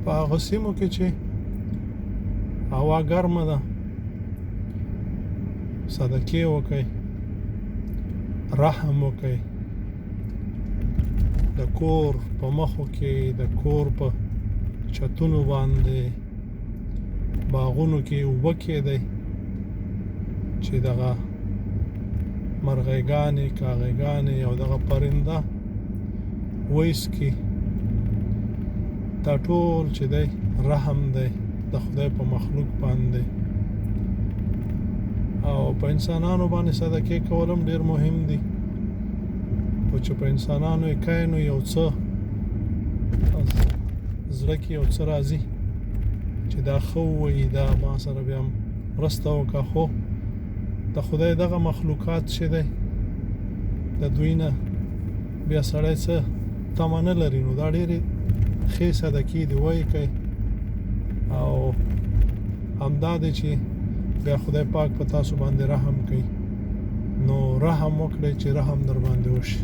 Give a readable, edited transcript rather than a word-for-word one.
په هغه سیمو کې چې هوا ګرمه ده صدقې وکړئ، رحم وکړئ. د کور په مخو کې، د کور په چتونو باندې، باغونو کې اوبه کېږدئ چې دغه مرغیګانې، کاغیګانې او دغه پرنده ویسکي. دا ټول چې دی رحم دی د خدای په مخلوق باندې. او په انسانانو باندې صدقې کول هم ډېر مهم دي. خو چې په انسانانو یې کوې نو یو څه زړه کې یو څه راځي چې دا ښه ووایي، دا ما سره بیا مرسته وکړه. خو د خدای دغه مخلوقات چې دی د دوی نه بیا سړی څه تمه نه لري، نو دا ډېرې ښې صدقې دي وایي کوي. او همدا دی چې بیا خدای پاک په تاسو باندې رحم کوي. نو رحم وکړئ چې رحم در باندې وشي.